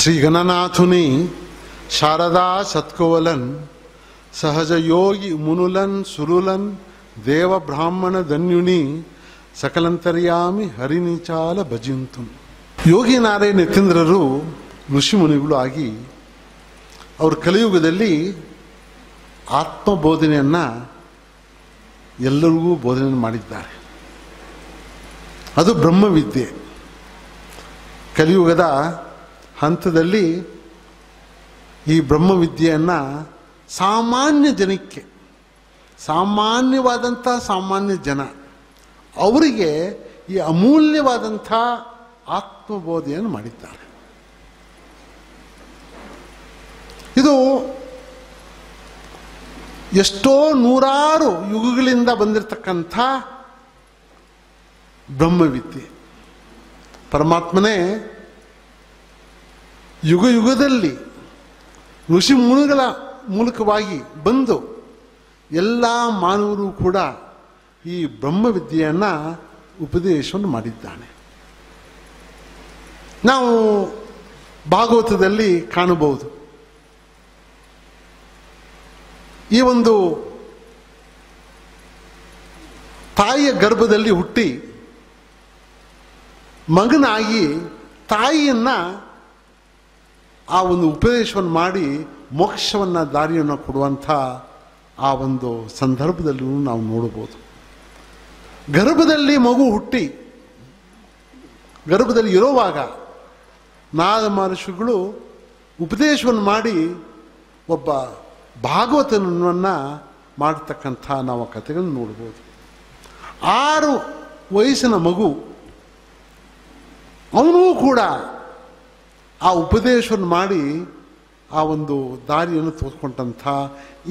శ్రీ గణనాథుని శారదా సత్కోవలన్ సహజ యోగి మునులన్ సురులన్ దేవ బ్రాహ్మణ ధన్యుని ಸಕಲಂತರ್ಯಾಮಿ ಹರಿನಿಚಾಲ ಭಜಿಂತು. ಯೋಗಿ ನಾರಾಯಣ ಯತೀಂದ್ರರು ಋಷಿಮುನಿಗಳು ಆಗಿ ಅವರು ಕಲಿಯುಗದಲ್ಲಿ ಆತ್ಮಬೋಧನೆಯನ್ನು ಎಲ್ಲರಿಗೂ ಬೋಧನೆ ಮಾಡಿದ್ದಾರೆ. ಅದು ಬ್ರಹ್ಮವಿದ್ಯೆ. ಕಲಿಯುಗದ ಹಂತದಲ್ಲಿ ಈ ಬ್ರಹ್ಮವಿದ್ಯೆಯನ್ನು ಸಾಮಾನ್ಯ ಜನಕ್ಕೆ, ಸಾಮಾನ್ಯವಾದಂಥ ಸಾಮಾನ್ಯ ಜನ ಅವರಿಗೆ ಈ ಅಮೂಲ್ಯವಾದಂಥ ಆತ್ಮಬೋಧೆಯನ್ನು ಮಾಡಿದ್ದಾರೆ. ಇದು ಎಷ್ಟೋ ನೂರಾರು ಯುಗಗಳಿಂದ ಬಂದಿರತಕ್ಕಂಥ ಬ್ರಹ್ಮವಿದ್ಯೆ. ಪರಮಾತ್ಮನೇ ಯುಗ ಯುಗದಲ್ಲಿ ಋಷಿ ಮುನಿಗಳ ಮೂಲಕವಾಗಿ ಬಂದು ಎಲ್ಲ ಮಾನವರು ಕೂಡ ಈ ಬ್ರಹ್ಮವಿದ್ಯೆಯನ್ನು ಉಪದೇಶವನ್ನು ಮಾಡಿದ್ದಾನೆ. ನಾವು ಭಾಗವತದಲ್ಲಿ ಕಾಣಬಹುದು. ಈ ಒಂದು ತಾಯಿಯ ಗರ್ಭದಲ್ಲಿ ಹುಟ್ಟಿ ಮಗನಾಗಿ ತಾಯಿಯನ್ನು ಆ ಒಂದು ಉಪದೇಶವನ್ನು ಮಾಡಿ ಮೋಕ್ಷವನ್ನು ದಾರಿಯನ್ನು ಕೊಡುವಂಥ ಆ ಒಂದು ಸಂದರ್ಭದಲ್ಲೂ ನಾವು ನೋಡಬಹುದು. ಗರ್ಭದಲ್ಲಿ ಮಗು ಹುಟ್ಟಿ ಗರ್ಭದಲ್ಲಿ ಇರುವಾಗ ನಾದ ಮಹರ್ಷಿಗಳು ಉಪದೇಶವನ್ನು ಮಾಡಿ ಒಬ್ಬ ಭಾಗವತನನ್ನು ಮಾಡತಕ್ಕಂಥ ನಾವು ಕಥೆಗಳನ್ನು ನೋಡ್ಬೋದು. 6 ವಯಸ್ಸಿನ ಮಗು ಅವನೂ ಕೂಡ ಆ ಉಪದೇಶವನ್ನು ಮಾಡಿ ಆ ಒಂದು ದಾರಿಯನ್ನು ತೋರಿಸ್ಕೊಂಡಂಥ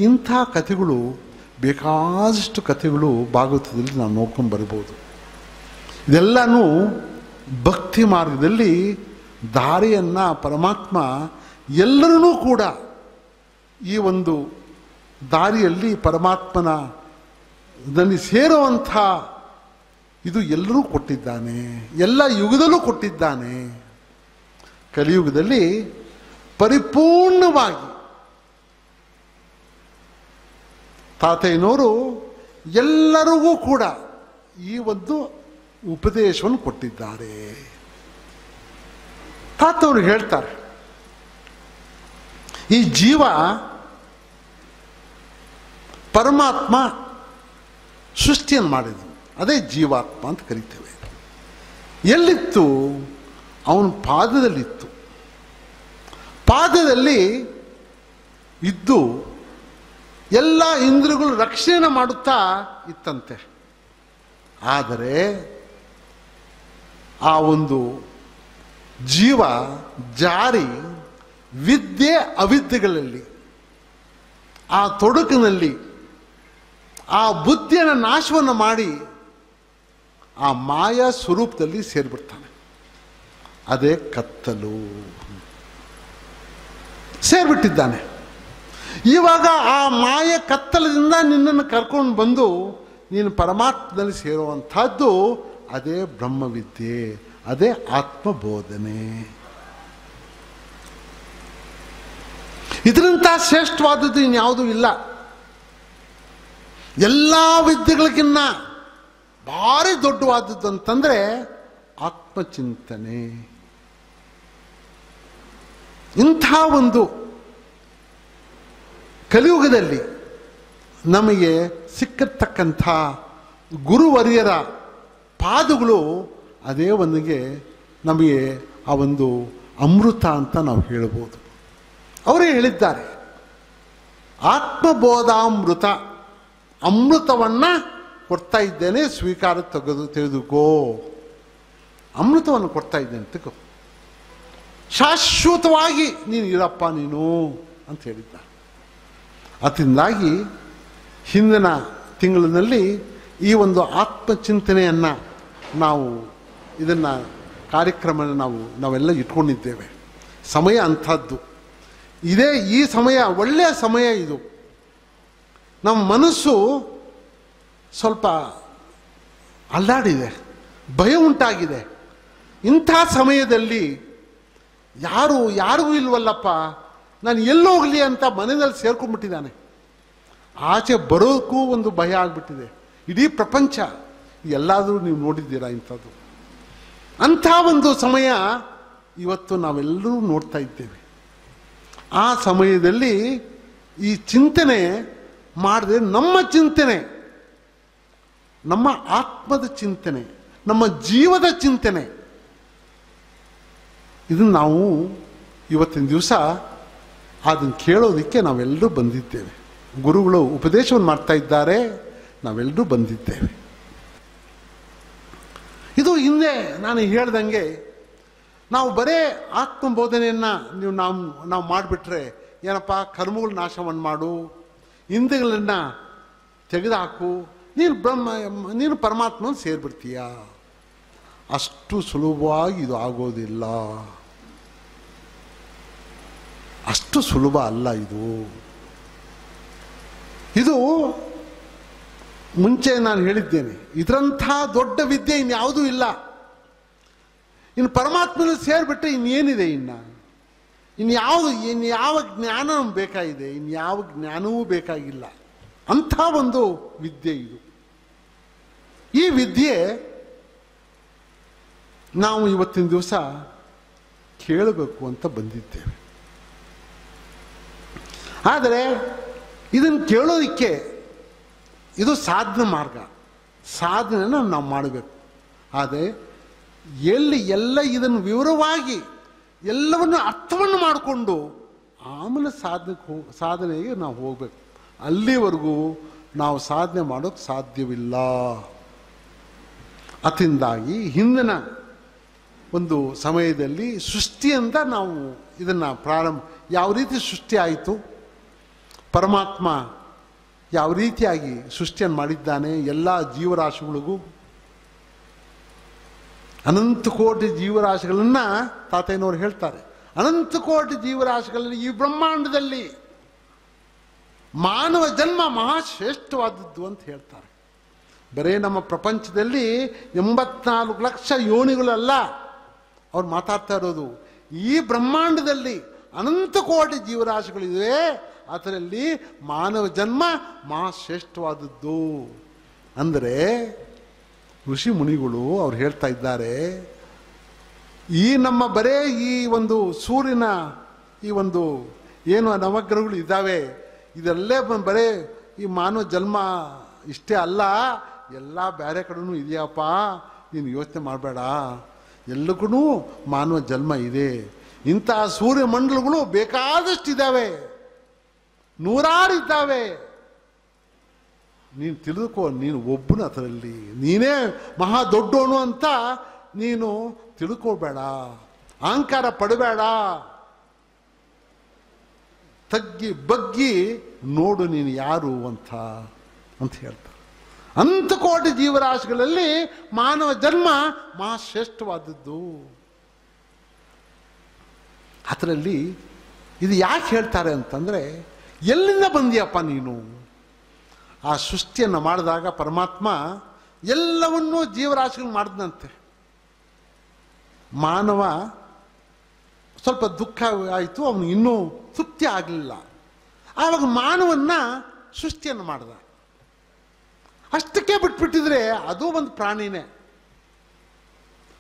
ಇಂಥ ಕಥೆಗಳು ಬೇಕಾದಷ್ಟು ಕಥೆಗಳು ಭಾಗವತದಲ್ಲಿ ನಾವು ನೋಡ್ಕೊಂಡು ಬರ್ಬೋದು. ಇದೆಲ್ಲನೂ ಭಕ್ತಿ ಮಾರ್ಗದಲ್ಲಿ ದಾರಿಯನ್ನು ಪರಮಾತ್ಮ ಎಲ್ಲರನ್ನೂ ಕೂಡ ಈ ಒಂದು ದಾರಿಯಲ್ಲಿ ಪರಮಾತ್ಮನ ದಲ್ಲಿ ಸೇರುವಂಥ ಇದು ಎಲ್ಲರೂ ಕೊಟ್ಟಿದ್ದಾನೆ, ಎಲ್ಲ ಯುಗದಲ್ಲೂ ಕೊಟ್ಟಿದ್ದಾನೆ. ಕಲಿಯುಗದಲ್ಲಿ ಪರಿಪೂರ್ಣವಾಗಿ ತಾತಯ್ಯನವರು ಎಲ್ಲರಿಗೂ ಕೂಡ ಈ ಒಂದು ಉಪದೇಶವನ್ನು ಕೊಟ್ಟಿದ್ದಾರೆ. ತಾತವರು ಹೇಳ್ತಾರೆ, ಈ ಜೀವ ಪರಮಾತ್ಮ ಸೃಷ್ಟಿಯನ್ನು ಮಾಡಿದ್ದು, ಅದೇ ಜೀವಾತ್ಮ ಅಂತ ಕರಿತೇವೆ. ಎಲ್ಲಿತ್ತು? ಅವನ ಪಾದದಲ್ಲಿತ್ತು. ಪಾದದಲ್ಲಿ ಇದ್ದು ಎಲ್ಲ ಇಂದ್ರಿಯಗಳು ರಕ್ಷಣೆ ಮಾಡುತ್ತಾ ಇತ್ತಂತೆ. ಆದರೆ ಆ ಒಂದು ಜೀವ ಜಾರಿ ವಿದ್ಯೆ ಅವಿದ್ಯೆಗಳಲ್ಲಿ ಆ ತೊಡಕಿನಲ್ಲಿ ಆ ಬುದ್ಧಿಯನ್ನು ನಾಶವನ್ನು ಮಾಡಿ ಆ ಮಾಯಾ ಸ್ವರೂಪದಲ್ಲಿ ಸೇರಿಬಿಡ್ತಾನೆ. ಅದೇ ಕತ್ತಲು ಸೇರಿಬಿಟ್ಟಿದ್ದಾನೆ. ಇವಾಗ ಆ ಮಾಯ ಕತ್ತಲದಿಂದ ನಿನ್ನನ್ನು ಕರ್ಕೊಂಡು ಬಂದು ನೀನು ಪರಮಾತ್ಮದಲ್ಲಿ ಸೇರುವಂಥದ್ದು ಅದೇ ಬ್ರಹ್ಮವಿದ್ಯೆ, ಅದೇ ಆತ್ಮಬೋಧನೆ. ಇದರಂಥ ಶ್ರೇಷ್ಠವಾದದ್ದು ಇನ್ಯಾವುದೂ ಇಲ್ಲ. ಎಲ್ಲ ವಿದ್ಯೆಗಳಿಗಿನ್ನ ಭಾರಿ ದೊಡ್ಡವಾದದ್ದು ಅಂತಂದರೆ ಆತ್ಮಚಿಂತನೆ. ಇಂಥ ಒಂದು ಕಲಿಯುಗದಲ್ಲಿ ನಮಗೆ ಸಿಕ್ಕತಕ್ಕಂಥ ಗುರುವರಿಯರ ಪಾದಗಳು ಅದೇ ಒಂದಿಗೆ ನಮಗೆ ಆ ಒಂದು ಅಮೃತ ಅಂತ ನಾವು ಹೇಳ್ಬೋದು. ಅವರೇ ಹೇಳಿದ್ದಾರೆ, ಆತ್ಮಬೋಧಾಮೃತ, ಅಮೃತವನ್ನು ಕೊಡ್ತಾ ಇದ್ದೇನೆ, ಸ್ವೀಕಾರ ತೆಗೆದುಕೋ. ಅಮೃತವನ್ನು ಕೊಡ್ತಾ ಇದ್ದೇನೆ, ತಗೋ, ಶಾಶ್ವತವಾಗಿ ನೀನು ಇರಪ್ಪ ನೀನು ಅಂತ ಹೇಳಿದ್ದಾರೆ. ಅದರಿಂದಾಗಿ ಹಿಂದಿನ ತಿಂಗಳಿನಲ್ಲಿ ಈ ಒಂದು ಆತ್ಮಚಿಂತನೆಯನ್ನು ನಾವು ಇದನ್ನು ಕಾರ್ಯಕ್ರಮ ನಾವೆಲ್ಲ ಇಟ್ಕೊಂಡಿದ್ದೇವೆ. ಸಮಯ ಅಂಥದ್ದು ಇದೇ. ಈ ಸಮಯ ಒಳ್ಳೆಯ ಸಮಯ ಇದು. ನಮ್ಮ ಮನಸ್ಸು ಸ್ವಲ್ಪ ಅಲ್ಲಾಡಿದೆ, ಭಯ ಉಂಟಾಗಿದೆ. ಇಂಥ ಸಮಯದಲ್ಲಿ ಯಾರಿಗೂ ಇಲ್ವಲ್ಲಪ್ಪ, ನಾನು ಎಲ್ಲೋಗ್ಲಿ ಅಂತ ಮನೆಯಲ್ಲಿ ಸೇರ್ಕೊಂಡ್ಬಿಟ್ಟಿದ್ದಾನೆ. ಆಚೆ ಬರೋಕ್ಕೂ ಒಂದು ಭಯ ಆಗ್ಬಿಟ್ಟಿದೆ. ಇಡೀ ಪ್ರಪಂಚ ಎಲ್ಲಾದರೂ ನೀವು ನೋಡಿದ್ದೀರಾ ಇಂಥದ್ದು? ಅಂಥ ಒಂದು ಸಮಯ ಇವತ್ತು ನಾವೆಲ್ಲರೂ ನೋಡ್ತಾ ಇದ್ದೇವೆ. ಆ ಸಮಯದಲ್ಲಿ ಈ ಚಿಂತನೆ ಮಾಡದೆ, ನಮ್ಮ ಚಿಂತನೆ, ನಮ್ಮ ಆತ್ಮದ ಚಿಂತನೆ, ನಮ್ಮ ಜೀವದ ಚಿಂತನೆ, ಇದನ್ನು ನಾವು ಇವತ್ತಿನ ದಿವಸ ಅದನ್ನು ಕೇಳೋದಕ್ಕೆ ನಾವೆಲ್ಲರೂ ಬಂದಿದ್ದೇವೆ. ಗುರುಗಳು ಉಪದೇಶವನ್ನು ಮಾಡ್ತಾ ಇದ್ದಾರೆ, ನಾವೆಲ್ಲರೂ ಬಂದಿದ್ದೇವೆ. ಇದು ಹಿಂದೆ ನಾನು ಹೇಳ್ದಂಗೆ ನಾವು ಬರೇ ಆತ್ಮಬೋಧನೆಯನ್ನು ನಾವು ಮಾಡಿಬಿಟ್ರೆ ಏನಪ್ಪ, ಕರ್ಮಗಳ ನಾಶವನ್ನು ಮಾಡು, ಇಂದ್ರಿಯಗಳನ್ನು ತೆಗೆದುಹಾಕು, ನೀನು ಪರಮಾತ್ಮನ ಸೇರಿಬಿಡ್ತೀಯ. ಅಷ್ಟು ಸುಲಭವಾಗಿ ಇದು ಆಗೋದಿಲ್ಲ, ಅಷ್ಟು ಸುಲಭ ಅಲ್ಲ ಇದು ಮುಂಚೆ ನಾನು ಹೇಳಿದ್ದೇನೆ, ಇದರಂಥ ದೊಡ್ಡ ವಿದ್ಯೆ ಇನ್ಯಾವುದೂ ಇಲ್ಲ. ಇನ್ನು ಪರಮಾತ್ಮನ ಸೇರಿಬಿಟ್ರೆ ಇನ್ನೇನಿದೆ? ಇನ್ಯಾವ ಜ್ಞಾನ ಬೇಕಾಗಿದೆ? ಇನ್ಯಾವ ಜ್ಞಾನವೂ ಬೇಕಾಗಿಲ್ಲ. ಅಂಥ ಒಂದು ವಿದ್ಯೆ ಇದು. ಈ ವಿದ್ಯೆ ನಾವು ಇವತ್ತಿನ ದಿವಸ ಕೇಳಬೇಕು ಅಂತ ಬಂದಿದ್ದೇವೆ. ಆದರೆ ಇದನ್ನು ಕೇಳೋದಕ್ಕೆ ಇದು ಸಾಧನ ಮಾರ್ಗ, ಸಾಧನೆಯನ್ನು ನಾವು ಮಾಡಬೇಕು. ಆದರೆ ಎಲ್ಲ ಇದನ್ನು ವಿವರವಾಗಿ ಎಲ್ಲವನ್ನು ಅರ್ಥವನ್ನು ಮಾಡಿಕೊಂಡು ಆಮೇಲೆ ಸಾಧನೆಗೆ ನಾವು ಹೋಗಬೇಕು. ಅಲ್ಲಿವರೆಗೂ ನಾವು ಸಾಧನೆ ಮಾಡೋಕ್ಕೆ ಸಾಧ್ಯವಿಲ್ಲ. ಅದರಿಂದಾಗಿ ಹಿಂದಿನ ಒಂದು ಸಮಯದಲ್ಲಿ ಸೃಷ್ಟಿಯಿಂದ ನಾವು ಇದನ್ನು ಯಾವ ರೀತಿ ಸೃಷ್ಟಿ ಆಯಿತು, ಪರಮಾತ್ಮ ಯಾವ ರೀತಿಯಾಗಿ ಸೃಷ್ಟಿಯನ್ನು ಮಾಡಿದ್ದಾನೆ, ಎಲ್ಲ ಜೀವರಾಶಿಗಳಿಗೂ ಅನಂತ ಕೋಟಿ ಜೀವರಾಶಿಗಳನ್ನು ತಾತಯ್ಯನವರು ಹೇಳ್ತಾರೆ. ಅನಂತ ಕೋಟಿ ಜೀವರಾಶಿಗಳಲ್ಲಿ ಈ ಬ್ರಹ್ಮಾಂಡದಲ್ಲಿ ಮಾನವ ಜನ್ಮ ಮಹಾಶ್ರೇಷ್ಠವಾದದ್ದು ಅಂತ ಹೇಳ್ತಾರೆ. ಬರೇ ನಮ್ಮ ಪ್ರಪಂಚದಲ್ಲಿ 84 ಲಕ್ಷ ಯೋನಿಗಳಲ್ಲ ಅವ್ರು ಮಾತಾಡ್ತಾ ಇರೋದು. ಈ ಬ್ರಹ್ಮಾಂಡದಲ್ಲಿ ಅನಂತ ಕೋಟಿ ಜೀವರಾಶಿಗಳಿವೆ, ಅದರಲ್ಲಿ ಮಾನವ ಜನ್ಮ ಮಹಾಶ್ರೇಷ್ಠವಾದದ್ದು. ಅಂದರೆ ಋಷಿ ಮುನಿಗಳು ಅವ್ರು ಹೇಳ್ತಾ ಇದ್ದಾರೆ, ಈ ನಮ್ಮ ಬರೇ ಈ ಒಂದು ಸೂರ್ಯನ ಈ ಒಂದು ಏನು ನವಗ್ರಹಗಳು ಇದ್ದಾವೆ, ಇದರಲ್ಲೇ ಬರೇ ಈ ಮಾನವ ಜನ್ಮ ಇಷ್ಟೇ ಅಲ್ಲ, ಎಲ್ಲ ಬೇರೆ ಕಡೆನೂ ಇದೆಯಪ್ಪ, ನೀನು ಯೋಚನೆ ಮಾಡಬೇಡ, ಎಲ್ಲಕ್ಕೂ ಮಾನವ ಜನ್ಮ ಇದೆ. ಇಂತಹ ಸೂರ್ಯಮಂಡಲಗಳು ಬೇಕಾದಷ್ಟು ಇದ್ದಾವೆ, ನೂರಾರು ಇದ್ದಾವೆ. ನೀನು ತಿಳಿದುಕೋ, ನೀನು ಒಬ್ಬನ ಅದರಲ್ಲಿ, ನೀನೇ ಮಹಾ ದೊಡ್ಡವನು ಅಂತ ನೀನು ತಿಳ್ಕೋಬೇಡ, ಅಹಂಕಾರ ಪಡಬೇಡ, ತಗ್ಗಿ ಬಗ್ಗಿ ನೋಡು ನೀನು ಯಾರು ಅಂತ ಹೇಳ್ತಾರೆ. ಅನಂತ ಕೋಟಿ ಜೀವರಾಶಿಗಳಲ್ಲಿ ಮಾನವ ಜನ್ಮ ಮಹಾಶ್ರೇಷ್ಠವಾದದ್ದು. ಅದರಲ್ಲಿ ಇದು ಯಾಕೆ ಹೇಳ್ತಾರೆ ಅಂತಂದರೆ, ಎಲ್ಲಿಂದ ಬಂದಿಯಪ್ಪ ನೀನು? ಆ ಸೃಷ್ಟಿಯನ್ನು ಮಾಡಿದಾಗ ಪರಮಾತ್ಮ ಎಲ್ಲವನ್ನೂ ಜೀವರಾಶಿಗಳು ಮಾಡಿದಂತೆ. ಮಾನವ ಸ್ವಲ್ಪ ದುಃಖ ಆಯಿತು, ಅವನು ಇನ್ನೂ ತೃಪ್ತಿ ಆಗಲಿಲ್ಲ. ಆವಾಗ ಮಾನವನ್ನ ಸೃಷ್ಟಿಯನ್ನು ಮಾಡಿದ. ಅಷ್ಟಕ್ಕೆ ಬಿಟ್ಬಿಟ್ಟಿದ್ರೆ ಅದು ಒಂದು ಪ್ರಾಣಿನೇ,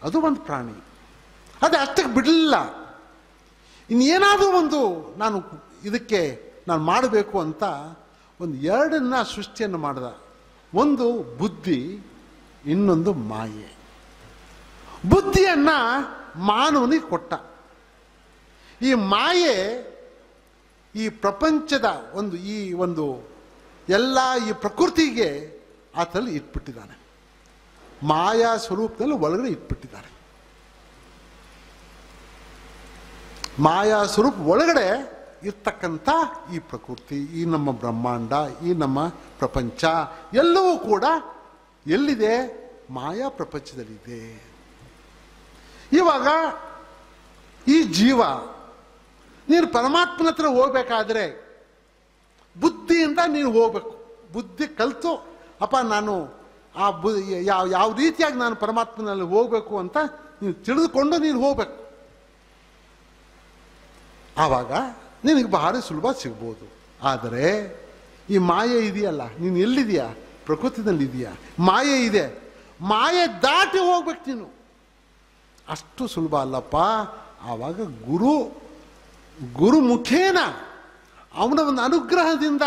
ಅದು ಒಂದು ಪ್ರಾಣಿ. ಅದೇ ಅಷ್ಟಕ್ಕೆ ಬಿಡಲಿಲ್ಲ. ಇನ್ನೇನಾದರೂ ಒಂದು ಇದಕ್ಕೆ ನಾನು ಮಾಡಬೇಕು ಅಂತ ಒಂದು ಎರಡನ್ನ ಸೃಷ್ಟಿಯನ್ನು ಮಾಡಿದ. ಒಂದು ಬುದ್ಧಿ, ಇನ್ನೊಂದು ಮಾಯೆ. ಬುದ್ಧಿಯನ್ನ ಮಾನವನಿಗೆ ಕೊಟ್ಟ. ಈ ಮಾಯೆ ಈ ಪ್ರಪಂಚದ ಒಂದು ಎಲ್ಲ ಈ ಪ್ರಕೃತಿಗೆ ಆತಲ್ಲಿ ಇಟ್ಬಿಟ್ಟಿದ್ದಾನೆ. ಮಾಯಾ ಸ್ವರೂಪದಲ್ಲಿ ಒಳಗಡೆ ಇಟ್ಬಿಟ್ಟಿದ್ದಾರೆ. ಮಾಯಾ ಸ್ವರೂಪ ಒಳಗಡೆ ಇರ್ತಕ್ಕಂಥ ಈ ಪ್ರಕೃತಿ, ಈ ನಮ್ಮ ಬ್ರಹ್ಮಾಂಡ, ಈ ನಮ್ಮ ಪ್ರಪಂಚ ಎಲ್ಲವೂ ಕೂಡ ಎಲ್ಲಿದೆ? ಮಾಯಾ ಪ್ರಪಂಚದಲ್ಲಿದೆ. ಇವಾಗ ಈ ಜೀವ ನೀನು ಪರಮಾತ್ಮನ ಹತ್ರ ಹೋಗ್ಬೇಕಾದ್ರೆ ಬುದ್ಧಿಯಿಂದ ನೀನು ಹೋಗ್ಬೇಕು. ಬುದ್ಧಿ ಕಲಿತು ಅಪ್ಪ ನಾನು ಆ ಯಾವ ರೀತಿಯಾಗಿ ನಾನು ಪರಮಾತ್ಮನಲ್ಲಿ ಹೋಗ್ಬೇಕು ಅಂತ ನೀನು ತಿಳಿದುಕೊಂಡು ನೀನು ಹೋಗ್ಬೇಕು. ಆವಾಗ ನಿನಗೆ ಭಾರಿ ಸುಲಭ ಸಿಗ್ಬೋದು. ಆದರೆ ಈ ಮಾಯೆ ಇದೆಯಲ್ಲ, ನೀನು ಎಲ್ಲಿದೆಯಾ? ಪ್ರಕೃತಿನಲ್ಲಿದೆಯಾ? ಮಾಯೆ ಇದೆ, ಮಾಯೆ ದಾಟಿ ಹೋಗ್ಬೇಕು ನೀನು. ಅಷ್ಟು ಸುಲಭ ಅಲ್ಲಪ್ಪ. ಆವಾಗ ಗುರು ಮುಖೇನ, ಅವನ ಒಂದು ಅನುಗ್ರಹದಿಂದ,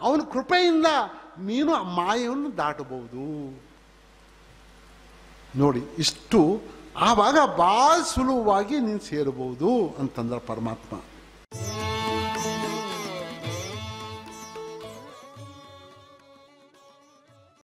ಅವನ ಕೃಪೆಯಿಂದ ನೀನು ಆ ಮಾಯೆಯನ್ನು ದಾಟಬಹುದು. ನೋಡಿ, ಇಷ್ಟು ಆವಾಗ ಭಾಳ ಸುಲಭವಾಗಿ ನೀನು ಸೇರಬಹುದು ಅಂತಂದ್ರೆ ಪರಮಾತ್ಮ.